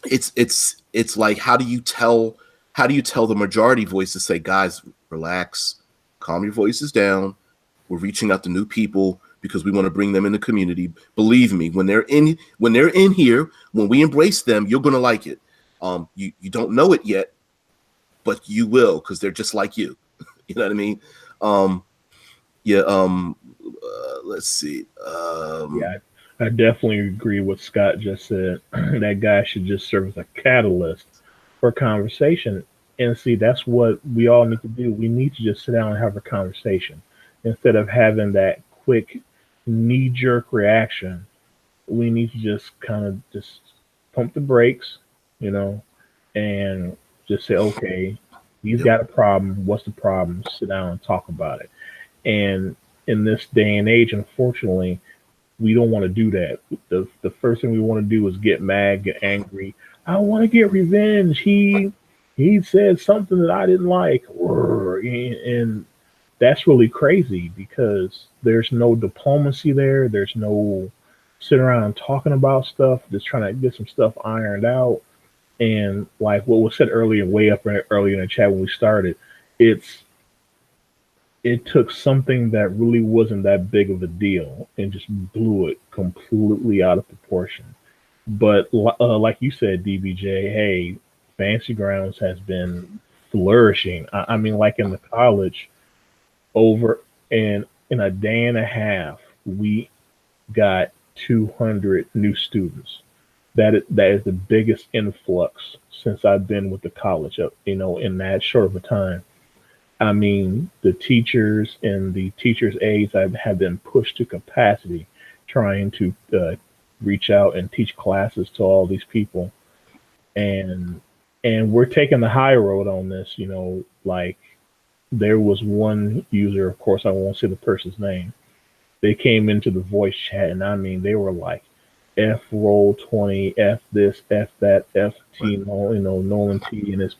It's like, how do you tell the majority voice to say, guys, relax, calm your voices down. We're reaching out to new people because we want to bring them in the community. Believe me, when they're in here, when we embrace them, you're going to like it. You don't know it yet, but you will, because they're just like you. You know what I mean? Let's see. Yeah, I definitely agree with Scott just said. That guy should just serve as a catalyst for conversation. And see, that's what we all need to do. We need to just sit down and have a conversation instead of having that quick knee jerk reaction. We need to just kind of just pump the brakes, you know, and just say, okay, he's Yep. got a problem. What's the problem? Sit down and talk about it. And in this day and age, unfortunately, we don't want to do that. The first thing we want to do is get mad, get angry. I want to get revenge. He said something that I didn't like, and that's really crazy because there's no diplomacy there. There's no sitting around talking about stuff, just trying to get some stuff ironed out. And like what was said earlier, way up earlier in the chat when we started, it's it took something that really wasn't that big of a deal and just blew it completely out of proportion. But like you said, DBJ, hey, Fancy Grounds has been flourishing. I mean, like in the college, over and in a day and a half, we got 200 new students. That is the biggest influx since I've been with the college. In that short of a time. I mean, the teachers and the teachers' aides have been pushed to capacity, trying to reach out and teach classes to all these people, and we're taking the high road on this. Like there was one user, of course, I won't say the person's name. They came into the voice chat, and I mean, they were like, "F Roll20, F this, F that, F T, Nolan T, and it's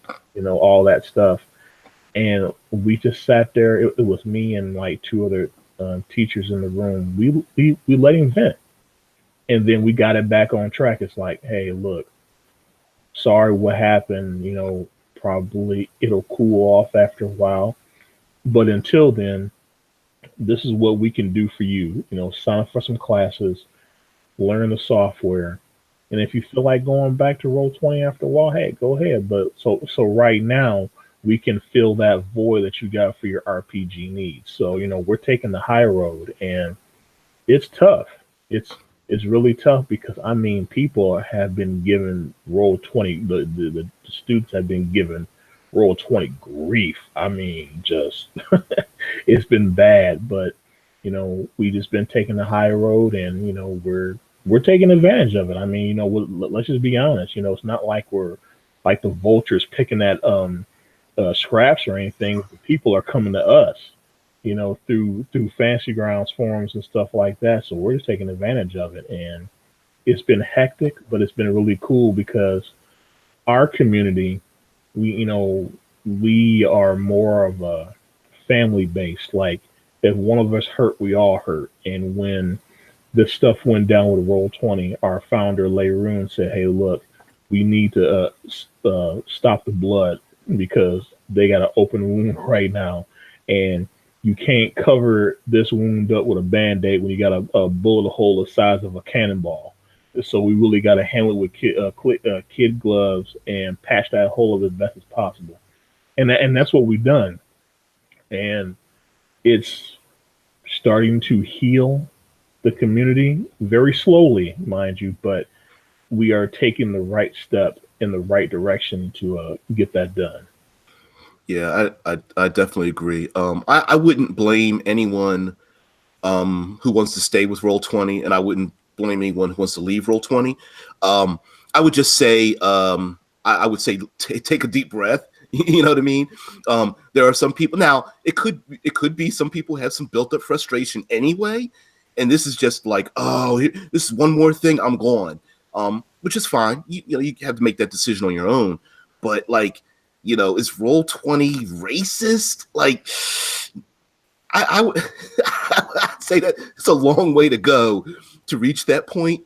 all that stuff." And we just sat there. It was me and like two other teachers in the room. We let him vent, and then we got it back on track. It's like, hey, look, sorry what happened. Probably it'll cool off after a while, but until then, this is what we can do for you. Sign up for some classes, learn the software, and if you feel like going back to Roll20 after a while, hey, go ahead. But so right now we can fill that void that you got for your RPG needs. So, we're taking the high road, and it's tough. It's really tough because I mean people have been given Roll20, the students have been given Roll20 grief. I mean, just it's been bad, but we just been taking the high road, and we're taking advantage of it. I mean, let's just be honest. It's not like we're like the vultures picking at scraps or anything. People are coming to us, through Fancy Grounds forums and stuff like that. So we're just taking advantage of it, and it's been hectic, but it's been really cool because our community, we are more of a family based. Like if one of us hurt, we all hurt. And when this stuff went down with Roll20, our founder Leroon said, "Hey, look, we need to stop the blood because they got an open wound right now, and you can't cover this wound up with a band-aid when you got a bullet hole the size of a cannonball. So we really got to handle it with kid gloves and patch that hole up as best as possible." And that's what we've done, and it's starting to heal the community very slowly, mind you, but we are taking the right step in the right direction to get that done. Yeah, I definitely agree. I wouldn't blame anyone who wants to stay with Roll20, and I wouldn't blame anyone who wants to leave Roll20. I would just say, I would say take a deep breath. You know what I mean? There are some people now. It could be some people have some built up frustration anyway, and this is just like, oh, this is one more thing, I'm gone. Which is fine. You have to make that decision on your own. But like, is Roll20 racist? Like, I would I'd say that it's a long way to go to reach that point.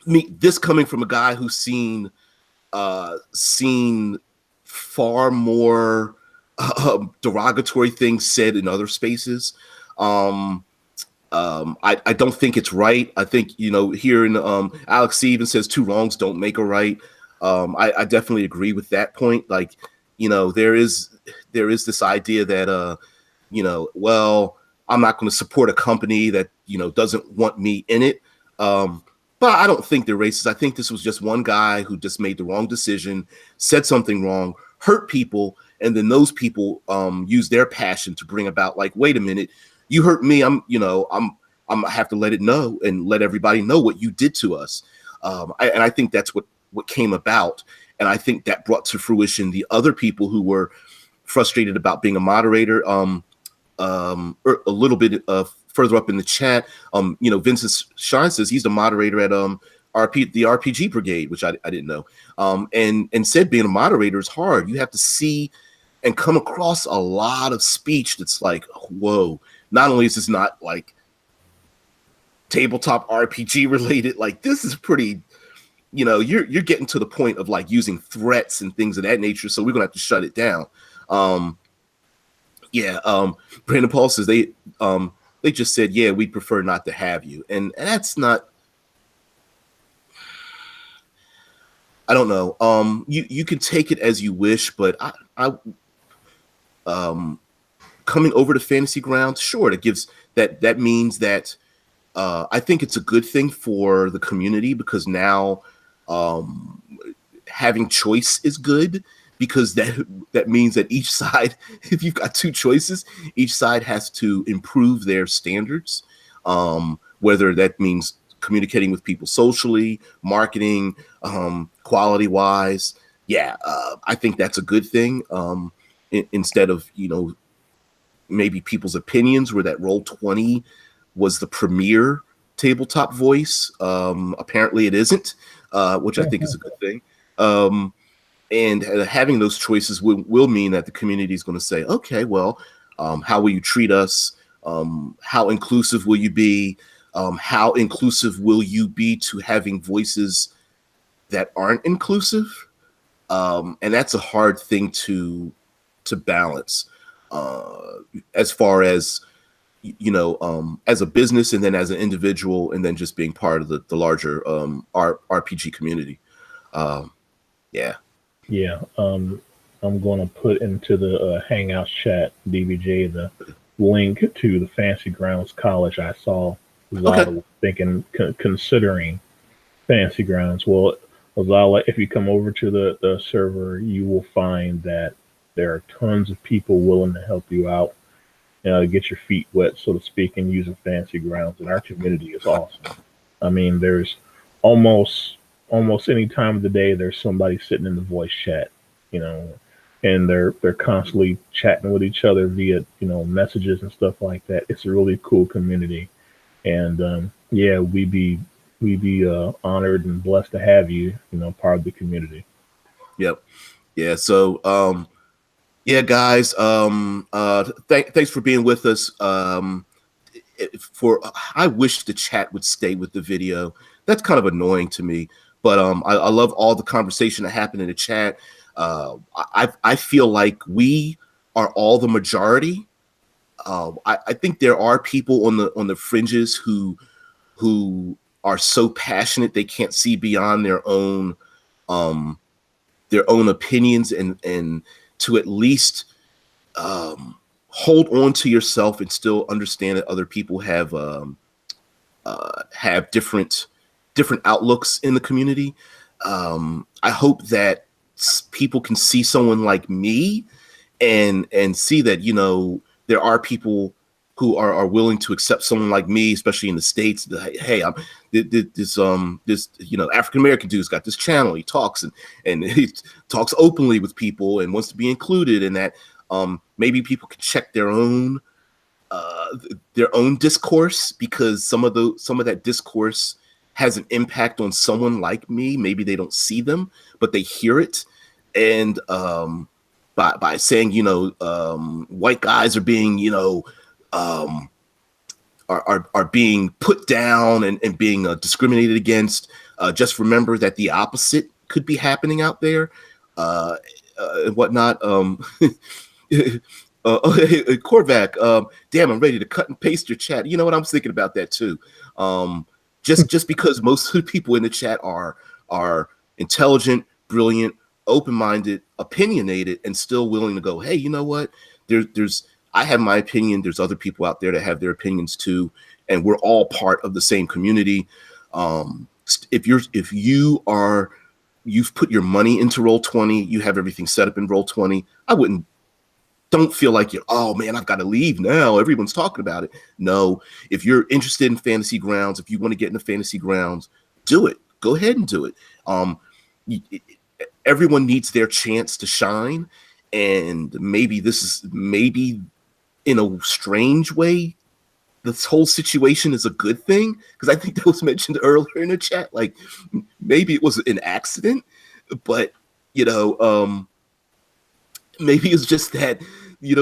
This coming from a guy who's seen far more derogatory things said in other spaces. I don't think it's right. I think, here in Alex C even says two wrongs don't make a right. I definitely agree with that point. Like, there is this idea that well, I'm not going to support a company that doesn't want me in it. But I don't think they're racist. I think this was just one guy who just made the wrong decision, said something wrong, hurt people, and then those people use their passion to bring about, like, wait a minute, you hurt me. I'm have to let it know and let everybody know what you did to us. And I think that's what came about. And I think that brought to fruition the other people who were frustrated about being a moderator. A little bit further up in the chat, Vincent Shine says he's the moderator at the RPG Brigade, which I didn't know. And said being a moderator is hard. You have to see and come across a lot of speech that's like, whoa, not only is this not like tabletop RPG related, like this is pretty, you're getting to the point of like using threats and things of that nature, so we're gonna have to shut it down. um yeah Brandon Paul says they just said, yeah, we prefer not to have you, and that's not, I don't know. You can take it as you wish, but I coming over to Fantasy Grounds, sure, that means that I think it's a good thing for the community, because now um, having choice is good, because that means that each side, if you've got two choices, each side has to improve their standards, whether that means communicating with people socially, marketing, quality wise. Yeah, I think that's a good thing. Instead of maybe people's opinions were that Roll20 was the premier tabletop voice. Apparently it isn't, which I think is a good thing. And having those choices will mean that the community is going to say, okay, well, how will you treat us? How inclusive will you be? How inclusive will you be to having voices that aren't inclusive? And that's a hard thing to balance, as far as as a business, and then as an individual, and then just being part of the larger RPG community. Yeah. Yeah. I'm going to put into the Hangouts chat, DBJ, the link to the Fancy Grounds College. I saw Okay. Zala was thinking, considering Fancy Grounds. Well, Zala, if you come over to the server, you will find that there are tons of people willing to help you out, get your feet wet, so to speak, and use a Fancy Grounds. And our community is awesome. I mean, there's almost any time of the day there's somebody sitting in the voice chat, you know, and they're constantly chatting with each other via messages and stuff like that. It's a really cool community, and yeah, we be honored and blessed to have you, part of the community. Yep. Yeah. So, yeah, guys, thanks for being with us. I wish the chat would stay with the video. That's kind of annoying to me, but I love all the conversation that happened in the chat. I feel like we are all the majority. I think there are people on the fringes who are so passionate they can't see beyond um, their own opinions, and to at least hold on to yourself and still understand that other people have different outlooks in the community. I hope that people can see someone like me and see that there are people who are willing to accept someone like me, especially in the States. That, hey, I'm this African American dude's got this channel. He talks and he talks openly with people and wants to be included. And that maybe people can check uh, their own discourse, because some of that discourse has an impact on someone like me. Maybe they don't see them, but they hear it, and by saying white guys are being um, are being put down and being discriminated against. Just remember that the opposite could be happening out there, and whatnot. Korvac, damn, I'm ready to cut and paste your chat. You know what? I'm thinking about that too. Um, just because most of the people in the chat are intelligent, brilliant, open-minded, opinionated, and still willing to go, hey, you know what? There's I have my opinion. There's other people out there that have their opinions too, and we're all part of the same community. If you've put your money into Roll20, you have everything set up in Roll20. Don't feel like oh man, I've got to leave now. Everyone's talking about it. No, if you're interested in Fantasy Grounds, if you want to get into Fantasy Grounds, do it. Go ahead and do it. Um, Everyone needs their chance to shine, and maybe in a strange way, this whole situation is a good thing, because I think that was mentioned earlier in the chat. Like maybe it was an accident, but you know, maybe it's just that,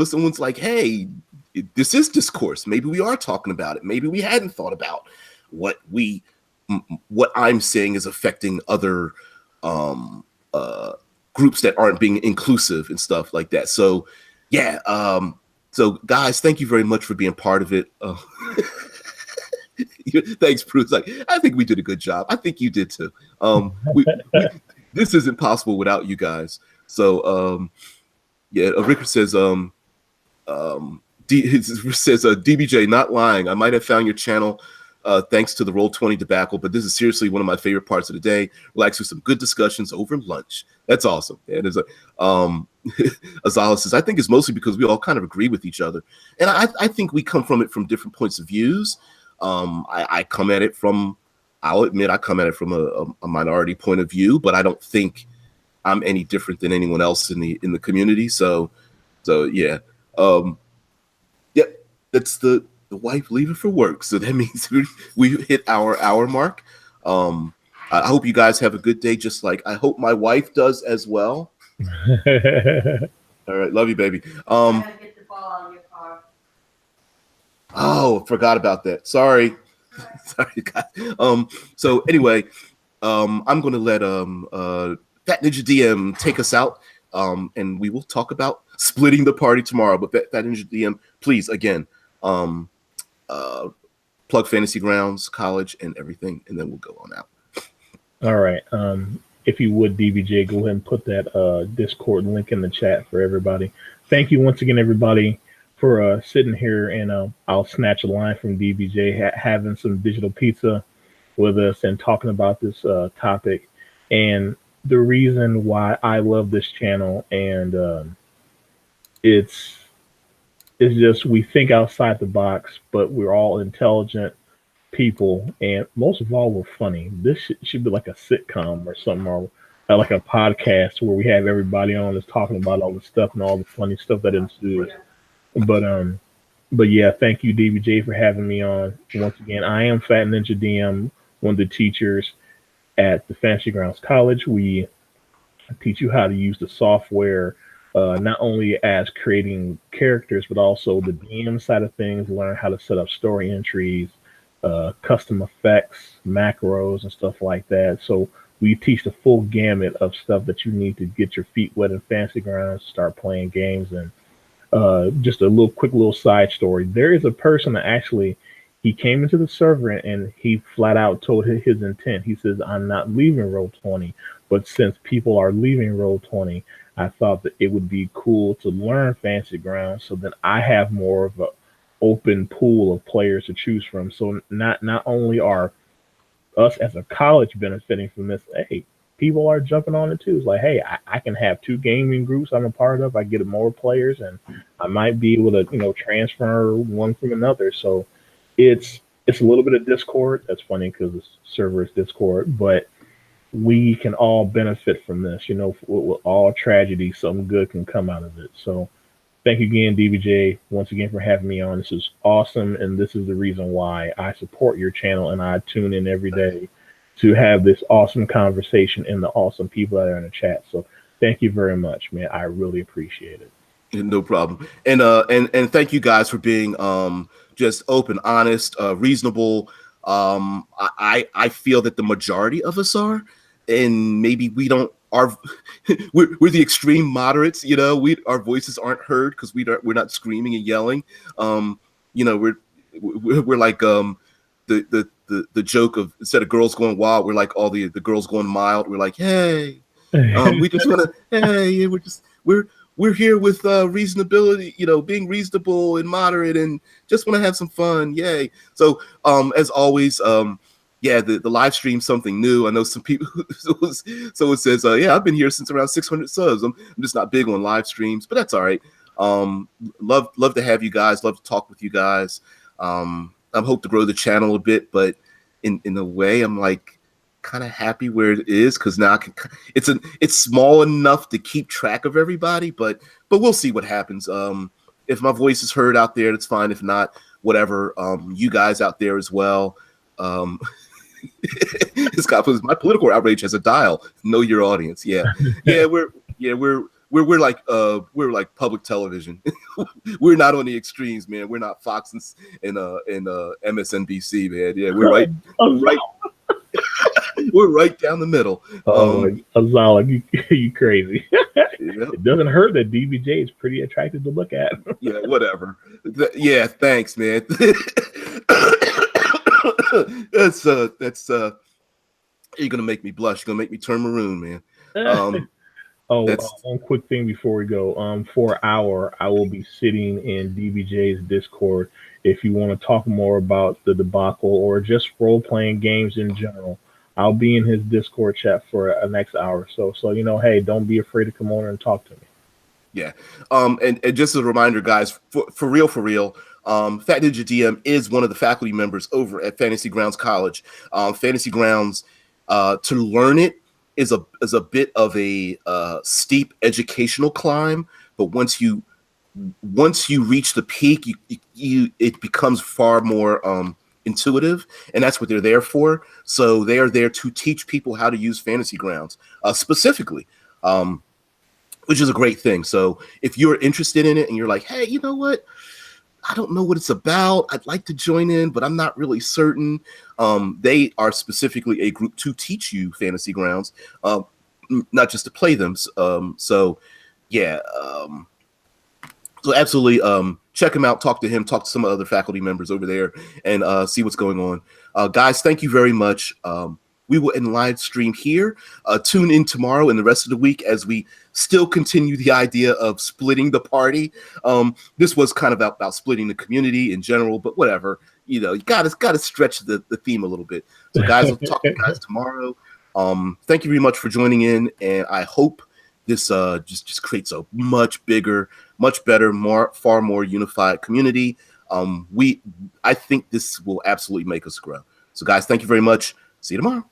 someone's like, hey, this is discourse. Maybe we are talking about it. Maybe we hadn't thought about what what I'm saying is affecting other um, groups that aren't being inclusive and stuff like that. So, yeah. So, guys, thank you very much for being part of it. Thanks, Bruce. Like, I think we did a good job. I think you did too. We this isn't possible without you guys. So, yeah. Ricker says, DBJ, not lying. I might have found your channel thanks to the Roll20 debacle, but this is seriously one of my favorite parts of the day. Relax with some good discussions over lunch. That's awesome. And there's Azala says, I think it's mostly because we all kind of agree with each other. And I think we come from it from different points of views. I come at it from, I'll admit, I come at it from a minority point of view, but I don't think I'm any different than anyone else in the community. So yeah. Yep, that's the wife leaving for work. So that means we hit our hour mark. I hope you guys have a good day, just like I hope my wife does as well. All right, love you, baby. Get the ball out of your car. Oh, forgot about that. Sorry. Sorry, guys. So anyway, I'm gonna let Fat Ninja DM take us out. And we will talk about splitting the party tomorrow. But Fat Ninja DM, please, again, plug Fantasy Grounds, college, and everything, and then we'll go on out. All right. If you would, DBJ, go ahead and put that Discord link in the chat for everybody. Thank you once again, everybody, for sitting here, and I'll snatch a line from DBJ, having some digital pizza with us and talking about this topic. And the reason why I love this channel, and it's just we think outside the box, but we're all intelligent people, and most of all, we're funny. This should be like a sitcom or something, or like a podcast where we have everybody on that's talking about all the stuff and all the funny stuff that ensues. But yeah, thank you, DBJ, for having me on once again. I am Fat Ninja DM, one of the teachers at the Fantasy Grounds College. We teach you how to use the software, not only as creating characters, but also the DM side of things, learn how to set up story entries, custom effects, macros, and stuff like that. So we teach the full gamut of stuff that you need to get your feet wet in Fantasy Grounds, start playing games. And just a quick little side story. There is a person that actually, he came into the server and he flat out told his intent. He says, I'm not leaving Roll20, but since people are leaving Roll20, I thought that it would be cool to learn Fantasy Grounds so that I have more of an open pool of players to choose from. So not only are us as a college benefiting from this, hey, people are jumping on it too. It's like, hey, I can have two gaming groups I'm a part of. I get more players, and I might be able to, transfer one from another. So it's a little bit of Discord. That's funny because the server is Discord, but we can all benefit from this. With all tragedy, something good can come out of it. So thank you again, DBJ, once again for having me on. This is awesome, and this is the reason why I support your channel and I tune in every day to have this awesome conversation and the awesome people that are in the chat. So thank you very much, man. I really appreciate it. No problem. And thank you guys for being just open, honest, reasonable. I feel that the majority of us are, and maybe we don't are we're the extreme moderates, our voices aren't heard because we're not screaming and yelling. We're like the joke of, instead of girls going wild, we're like all the girls going mild. We're like, hey, we just want to, hey, we're here with reasonability, being reasonable and moderate, and just want to have some fun. Yay. So as always, yeah, the live stream, something new. I know some people, so it says, yeah, I've been here since around 600 subs. I'm just not big on live streams, but that's all right. Love to have you guys, love to talk with you guys. I hope to grow the channel a bit, but in a way, I'm like kind of happy where it is, because now it's small enough to keep track of everybody, but we'll see what happens. If my voice is heard out there, that's fine. If not, whatever. You guys out there as well. Scott puts, my political outrage has a dial. Know your audience. Yeah, yeah, we're we're like public television. We're not on the extremes, man. We're not Fox and MSNBC, man. Yeah, we're right. We're right down the middle. Azala, you crazy. Yep. It doesn't hurt that DBJ is pretty attractive to look at. Yeah, whatever. Yeah, thanks, man. That's you're gonna make me blush. You're gonna make me turn maroon, man. One quick thing before we go. For an hour, I will be sitting in DBJ's Discord. If you want to talk more about the debacle or just role playing games in general, I'll be in his Discord chat for a next hour. So hey, don't be afraid to come on and talk to me. Yeah. And just as a reminder, guys, for real, Fat Ninja DM is one of the faculty members over at Fantasy Grounds College. Fantasy Grounds, to learn it is a bit of a steep educational climb, but once you reach the peak, it becomes far more intuitive, and that's what they're there for. So they are there to teach people how to use Fantasy Grounds specifically, which is a great thing. So if you're interested in it and you're like, hey, you know what? I don't know what it's about. I'd like to join in, but I'm not really certain. They are specifically a group to teach you Fantasy Grounds, not just to play them. So absolutely check him out, talk to him, talk to some other faculty members over there, and see what's going on. Guys, thank you very much. We will end live stream here. Tune in tomorrow and the rest of the week as we still continue the idea of splitting the party. This was kind of about splitting the community in general, but whatever. You gotta stretch the theme a little bit. So guys, we'll talk to you guys tomorrow. Thank you very much for joining in, and I hope this just creates a much bigger, much better, far more unified community. I think this will absolutely make us grow. So guys, thank you very much. See you tomorrow.